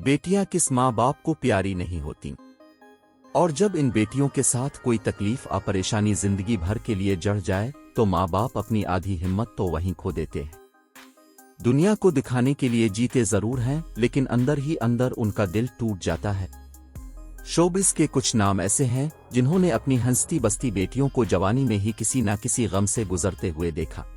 बेटियां किस माँ बाप को प्यारी नहीं होती, और जब इन बेटियों के साथ कोई तकलीफ या परेशानी जिंदगी भर के लिए जड़ जाए तो माँ बाप अपनी आधी हिम्मत तो वहीं खो देते हैं। दुनिया को दिखाने के लिए जीते जरूर हैं, लेकिन अंदर ही अंदर उनका दिल टूट जाता है। शोबिस के कुछ नाम ऐसे हैं जिन्होंने अपनी हंसती बसती बेटियों को जवानी में ही किसी न किसी गम से गुजरते हुए देखा।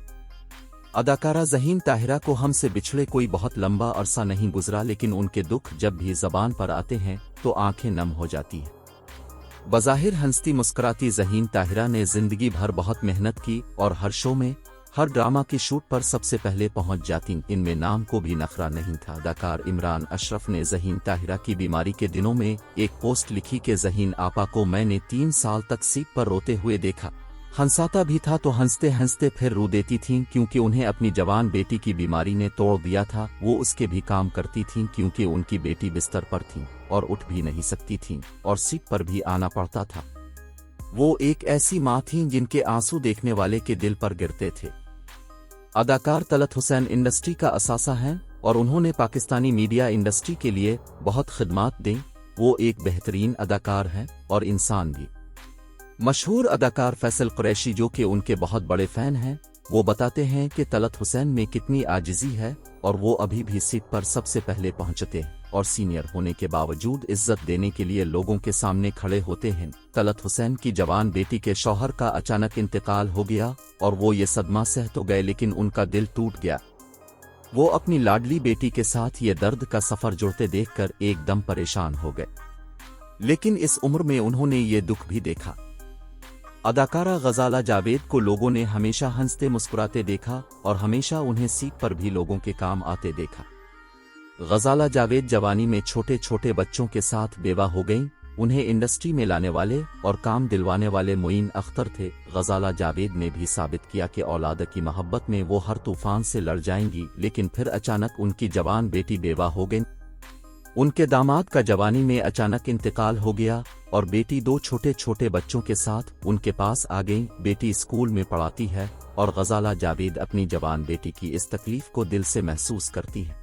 अदाकारा ज़हीन ताहिरा को हमसे बिछड़े कोई बहुत लंबा अरसा नहीं गुजरा, लेकिन उनके दुख जब भी ज़बान पर आते हैं तो आंखें नम हो जाती हैं। बज़ाहिर हंसती मुस्कुराती ज़हीन ताहिरा ने जिंदगी भर बहुत मेहनत की और हर शो में, हर ड्रामा की शूट पर सबसे पहले पहुंच जाती। इनमें नाम को भी नखरा नहीं था। अदाकार इमरान अशरफ ने ज़हीन ताहिरा की बीमारी के दिनों में एक पोस्ट लिखी कि ज़हीन आपा को मैंने 3 साल तक सीट पर रोते हुए देखा। हंसाता भी था तो हंसते हंसते फिर रो देती थीं, क्योंकि उन्हें अपनी जवान बेटी की बीमारी ने तोड़ दिया था। वो उसके भी काम करती थीं क्योंकि उनकी बेटी बिस्तर पर थी और उठ भी नहीं सकती थीं और सीट पर भी आना पड़ता था। वो एक ऐसी माँ थीं जिनके आंसू देखने वाले के दिल पर गिरते थे। अदाकार तलत हुसैन इंडस्ट्री का असासा हैं और उन्होंने पाकिस्तानी मीडिया इंडस्ट्री के लिए बहुत खिदमात दी। वो एक बेहतरीन अदाकार हैं और इंसान भी। मशहूर अदाकार फैसल कुरैशी, जो कि उनके बहुत बड़े फैन हैं, वो बताते हैं कि तलत हुसैन में कितनी आजिज़ी है और वो अभी भी सीट पर सबसे पहले पहुंचते हैं और सीनियर होने के बावजूद इज्जत देने के लिए लोगों के सामने खड़े होते हैं। तलत हुसैन की जवान बेटी के शौहर का अचानक इंतकाल हो गया और वो ये सदमा सह तो गए, लेकिन उनका दिल टूट गया। वो अपनी लाडली बेटी के साथ ये दर्द का सफ़र जुड़ते देखकर एकदम परेशान हो गए, लेकिन इस उम्र में उन्होंने ये दुख भी देखा। अदाकारा गजाला जावेद को लोगों ने हमेशा हंसते मुस्कुराते देखा और हमेशा उन्हें सीट पर भी लोगों के काम आते देखा। गजाला जावेद जवानी में छोटे छोटे बच्चों के साथ बेवा हो गईं। उन्हें इंडस्ट्री में लाने वाले और काम दिलवाने वाले मोइन अख्तर थे। गजाला जावेद ने भी साबित किया कि औलाद की मोहब्बत में वो हर तूफान से लड़ जाएंगी, लेकिन फिर अचानक उनकी जवान बेटी बेवा हो गई। उनके दामाद का जवानी में अचानक इंतकाल हो गया और बेटी 2 छोटे छोटे बच्चों के साथ उनके पास आ गई। बेटी स्कूल में पढ़ाती है और गजाला जावेद अपनी जवान बेटी की इस तकलीफ को दिल से महसूस करती है।